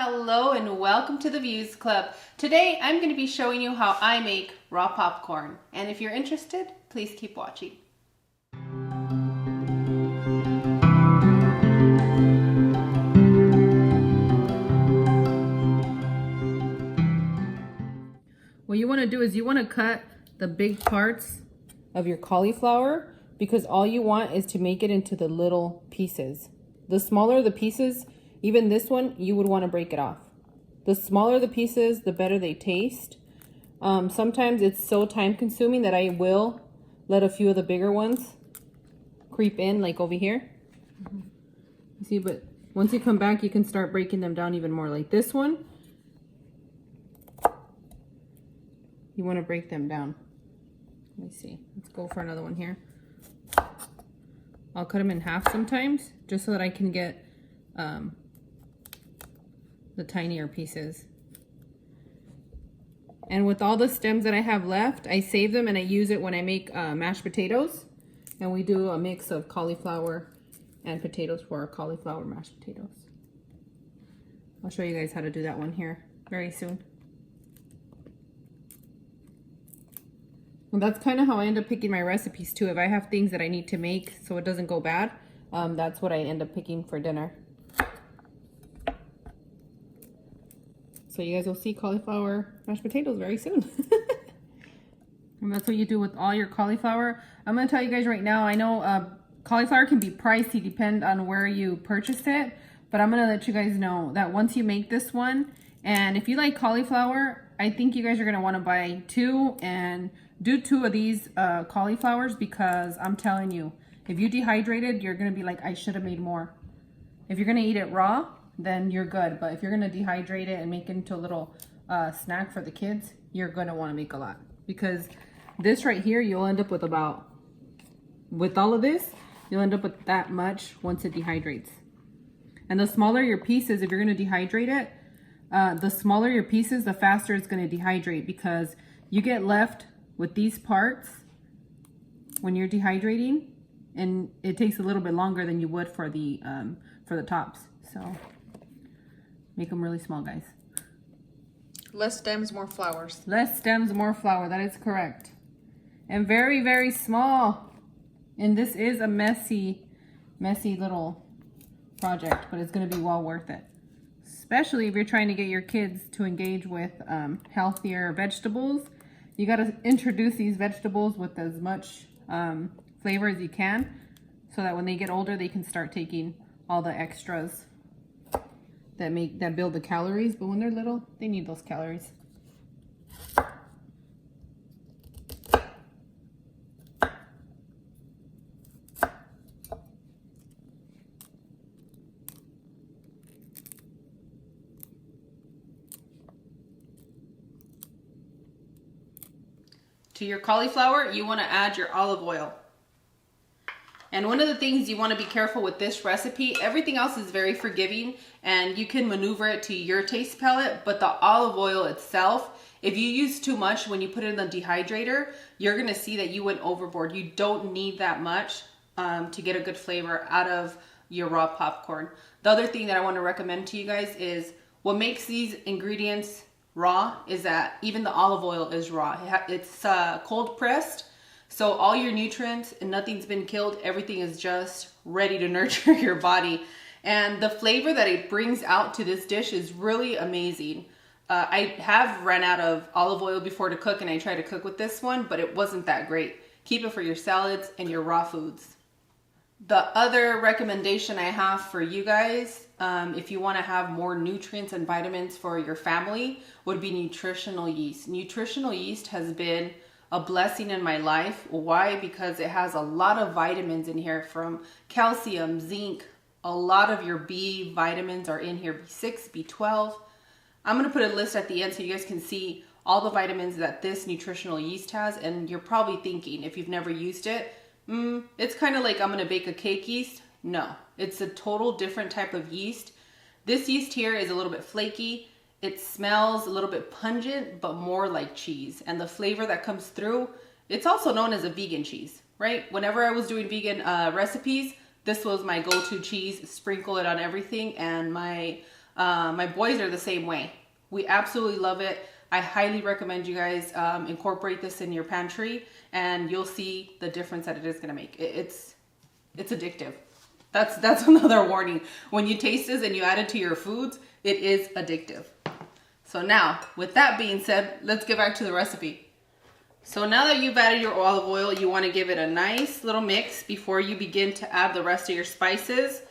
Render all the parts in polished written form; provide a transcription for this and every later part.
Hello and welcome to the Views Club. Today I'm going to be showing you how I make raw popcorn. And if you're interested, please keep watching. What you want to do is you want to cut the big parts of your cauliflower because all you want is to make it into the little pieces. The smaller the pieces, even this one, you would want to break it off. The smaller the pieces, the better they taste. Sometimes it's so time consuming that I will let a few of the bigger ones creep in, like over here. You see, but once you come back, you can start breaking them down even more. Like this one, you want to break them down. Let me see. Let's go for another one here. I'll cut them in half sometimes, just so that I can get the tinier pieces. And with all the stems that I have left, I save them and I use it when I make mashed potatoes. And we do a mix of cauliflower and potatoes for our cauliflower mashed potatoes. I'll show you guys how to do that one here very soon. And that's kind of how I end up picking my recipes too. If I have things that I need to make so it doesn't go bad, that's what I end up picking for dinner. So you guys will see cauliflower mashed potatoes very soon. And that's what you do with all your cauliflower. I'm going to tell you guys right now, I know cauliflower can be pricey depend on where you purchase it. But I'm going to let you guys know that once you make this one, and if you like cauliflower, I think you guys are going to want to buy two and do two of these cauliflowers, because I'm telling you, if you dehydrate it, you're going to be like, I should have made more. If you're going to eat it raw, then you're good. But if you're going to dehydrate it and make it into a little snack for the kids, you're going to want to make a lot. Because this right here, you'll end up with about, with all of this, you'll end up with that much once it dehydrates. And the smaller your pieces, if you're going to dehydrate it, the smaller your pieces, the faster it's going to dehydrate, because you get left with these parts when you're dehydrating, and it takes a little bit longer than you would for the tops. So make them really small, guys. Less stems, more flowers. Less stems, more flour. That is correct. And very, very small. And this is a messy little project, but it's going to be well worth it. Especially if you're trying to get your kids to engage with healthier vegetables. You got to introduce these vegetables with as much flavor as you can, so that when they get older, they can start taking all the extras that build the calories. But when they're little, they need those calories. To your cauliflower, you want to add your olive oil. And one of the things you want to be careful with this recipe, everything else is very forgiving and you can maneuver it to your taste palette, but the olive oil itself, if you use too much when you put it in the dehydrator, you're going to see that you went overboard. You don't need that much to get a good flavor out of your raw popcorn. The other thing that I want to recommend to you guys is what makes these ingredients raw is that even the olive oil is raw. It's cold pressed, so all your nutrients and nothing's been killed. Everything is just ready to nurture your body, and the flavor that it brings out to this dish is really amazing. I have ran out of olive oil before to cook, and I tried to cook with this one, but it wasn't that great. Keep it for your salads and your raw foods. The other recommendation I have for you guys, if you want to have more nutrients and vitamins for your family, would be nutritional yeast. Nutritional yeast has been a blessing in my life. Why? Because it has a lot of vitamins in here, from calcium, zinc. A lot of your B vitamins are in here, B6, B12. I'm going to put a list at the end so you guys can see all the vitamins that this nutritional yeast has. And you're probably thinking, if you've never used it, it's kind of like I'm going to bake a cake yeast. No, it's a total different type of yeast. This yeast here is a little bit flaky. It smells a little bit pungent, but more like cheese. And the flavor that comes through, it's also known as a vegan cheese, right? Whenever I was doing vegan recipes, this was my go-to cheese. Sprinkle it on everything, and my My boys are the same way. We absolutely love it. I highly recommend you guys incorporate this in your pantry, and you'll see the difference that it is gonna make. It's addictive. That's another warning. When you taste this and you add it to your foods, it is addictive. So now, with that being said, let's get back to the recipe. So now that you've added your olive oil, you want to give it a nice little mix before you begin to add the rest of your spices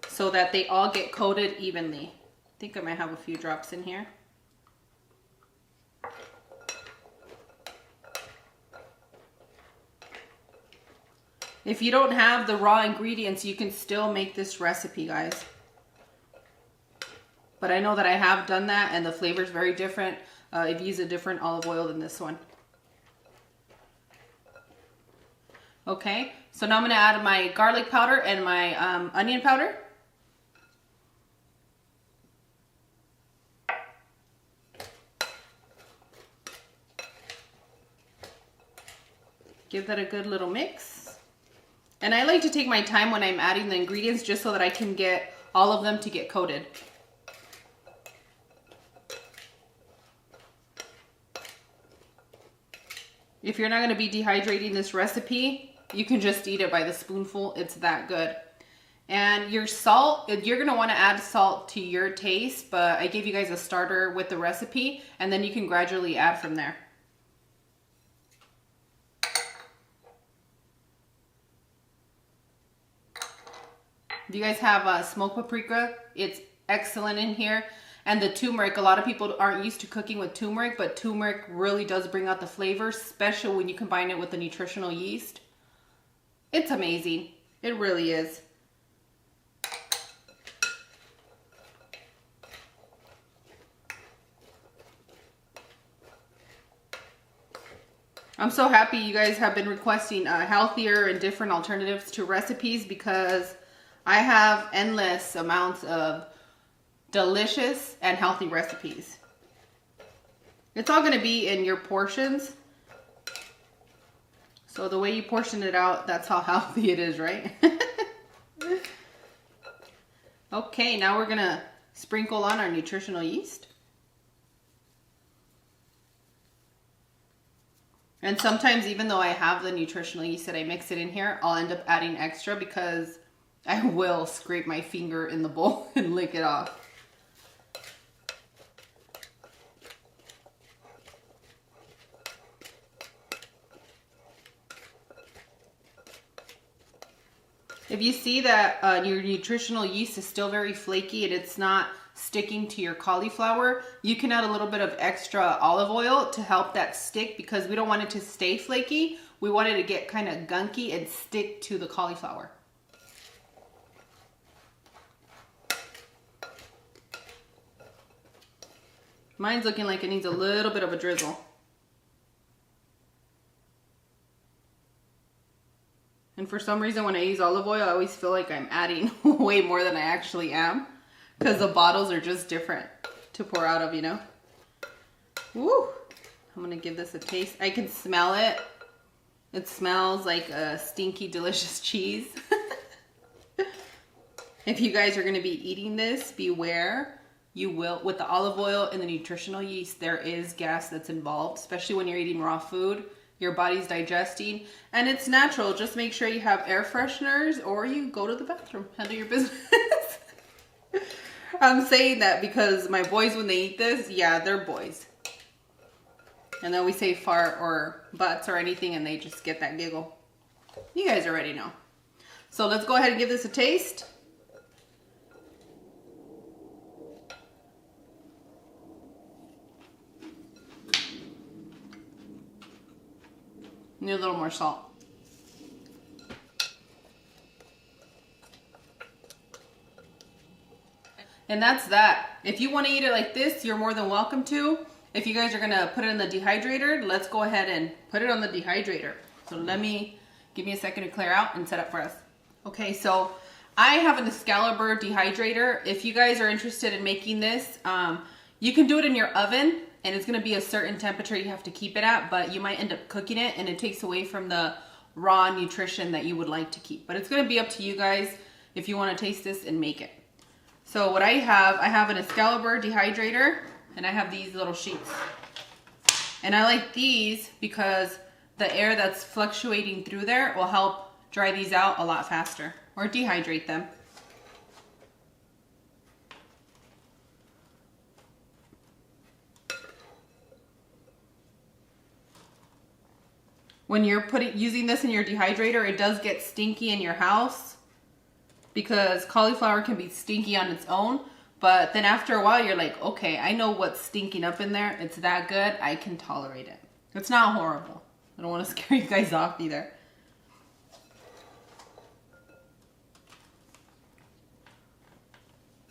so that they all get coated evenly. I think I might have a few drops in here. If you don't have the raw ingredients, you can still make this recipe, guys. But I know that I have done that and the flavor is very different. I've used a different olive oil than this one. Okay, so now I'm going to add my garlic powder and my onion powder. Give that a good little mix. And I like to take my time when I'm adding the ingredients just so that I can get all of them to get coated. If you're not going to be dehydrating this recipe, you can just eat it by the spoonful. It's that good. And your salt, you're going to want to add salt to your taste, but I gave you guys a starter with the recipe, and then you can gradually add from there. If you guys have smoked paprika, it's excellent in here. And the turmeric, a lot of people aren't used to cooking with turmeric, but turmeric really does bring out the flavor, especially when you combine it with the nutritional yeast. It's amazing. It really is. I'm so happy you guys have been requesting healthier and different alternatives to recipes, because I have endless amounts of delicious and healthy recipes. It's all going to be in your portions. So the way you portion it out, that's how healthy it is, right? Okay, now we're going to sprinkle on our nutritional yeast. And sometimes, even though I have the nutritional yeast that I mix it in here, I'll end up adding extra because I will scrape my finger in the bowl and lick it off. If you see that your nutritional yeast is still very flaky and it's not sticking to your cauliflower, you can add a little bit of extra olive oil to help that stick, because we don't want it to stay flaky. We want it to get kind of gunky and stick to the cauliflower. Mine's looking like it needs a little bit of a drizzle. And for some reason, when I use olive oil, I always feel like I'm adding way more than I actually am, because the bottles are just different to pour out of, you know. Woo! I'm gonna give this a taste. I can smell it. It smells like a stinky, delicious cheese. If you guys are gonna be eating this, beware. You will, with the olive oil and the nutritional yeast, there is gas that's involved, especially when you're eating raw food. Your body's digesting, and it's natural. Just make sure you have air fresheners, or you go to the bathroom, handle your business. I'm saying that because my boys, when they eat this, yeah, they're boys. And then we say fart or butts or anything, and they just get that giggle. You guys already know. So let's go ahead and give this a taste. Need a little more salt. And that's that. If you want to eat it like this, you're more than welcome to. If you guys are going to put it in the dehydrator, let's go ahead and put it on the dehydrator. So give me a second to clear out and set up for us. Okay, so I have an Excalibur dehydrator. If you guys are interested in making this, you can do it in your oven. And it's going to be a certain temperature you have to keep it at, but you might end up cooking it, and it takes away from the raw nutrition that you would like to keep. But it's going to be up to you guys if you want to taste this and make it. So what I have an Excalibur dehydrator, and I have these little sheets. And I like these because the air that's fluctuating through there will help dry these out a lot faster, or dehydrate them. When you're using this in your dehydrator, it does get stinky in your house because cauliflower can be stinky on its own. But then after a while, you're like, okay, I know what's stinking up in there. It's that good. I can tolerate it. It's not horrible. I don't want to scare you guys off either.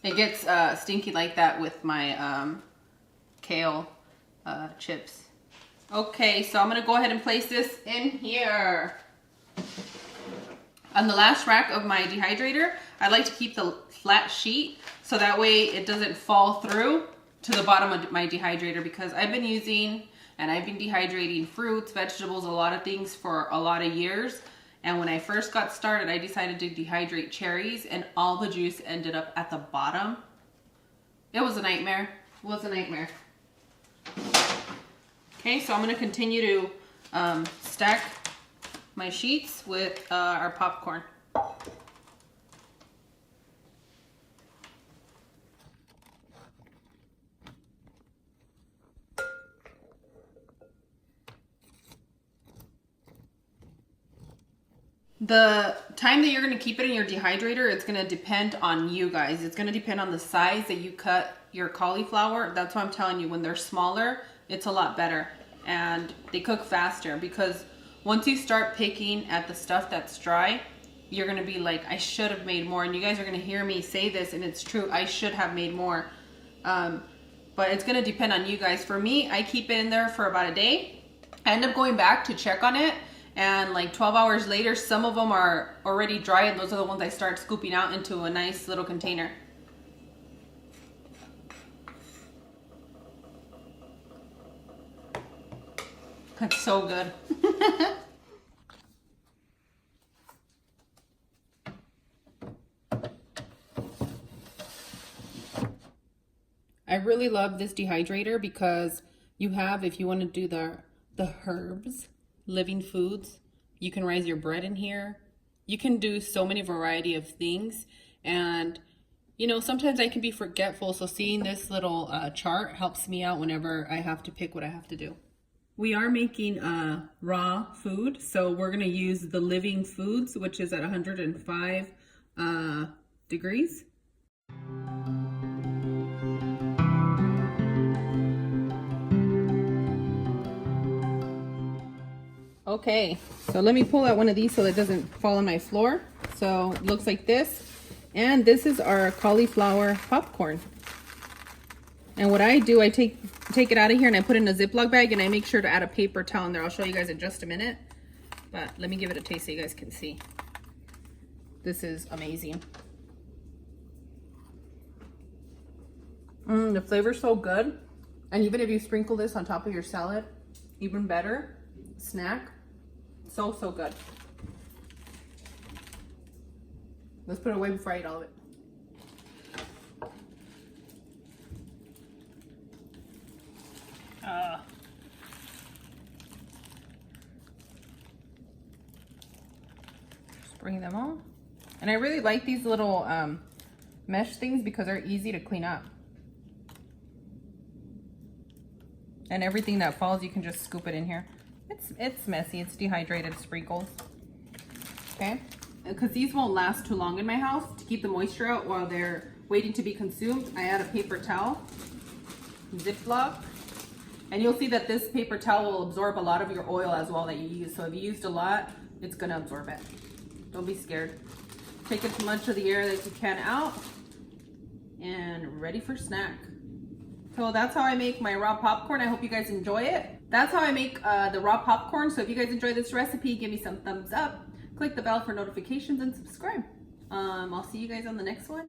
It gets stinky like that with my kale chips. Okay, so I'm going to go ahead and place this in here. On the last rack of my dehydrator, I like to keep the flat sheet so that way it doesn't fall through to the bottom of my dehydrator, because I've been using and I've been dehydrating fruits, vegetables, a lot of things for a lot of years. And when I first got started, I decided to dehydrate cherries and all the juice ended up at the bottom. It was a nightmare. It was a nightmare. Okay, so I'm going to continue to stack my sheets with our popcorn. The time that you're going to keep it in your dehydrator, it's going to depend on you guys. It's going to depend on the size that you cut your cauliflower. That's why I'm telling you, when they're smaller, it's a lot better and they cook faster, because once you start picking at the stuff that's dry, you're going to be like, I should have made more. And you guys are going to hear me say this, and it's true. I should have made more. But it's going to depend on you guys. For me, I keep it in there for about a day. I end up going back to check on it. And like 12 hours later, some of them are already dry, and those are the ones I start scooping out into a nice little container. That's so good. I really love this dehydrator because you have, if you want to do the herbs, living foods, you can rise your bread in here. You can do so many variety of things. And you know, sometimes I can be forgetful, so seeing this little chart helps me out whenever I have to pick what I have to do. We are making raw food, so we're going to use the living foods, which is at 105 degrees. Okay, so let me pull out one of these so it doesn't fall on my floor. So it looks like this. And this is our cauliflower popcorn. And what I do, I take it out of here and I put it in a Ziploc bag, and I make sure to add a paper towel in there. I'll show you guys in just a minute. But let me give it a taste so you guys can see. This is amazing. The flavor's so good. And even if you sprinkle this on top of your salad, even better. Snack. So good. Let's put it away before I eat all of it. Just bring them all. And I really like these little mesh things because they're easy to clean up. And everything that falls, you can just scoop it in here. It's messy. It's dehydrated sprinkles. Okay? Because these won't last too long in my house, to keep the moisture out while they're waiting to be consumed, I add a paper towel, Ziploc, and you'll see that this paper towel will absorb a lot of your oil as well that you use. So if you used a lot, it's gonna absorb it. Don't be scared. Take as much of the air that you can out, and ready for snack. So that's how I make my raw popcorn. I hope you guys enjoy it. That's how I make the raw popcorn. So if you guys enjoy this recipe, give me some thumbs up. Click the bell for notifications and subscribe. I'll see you guys on the next one.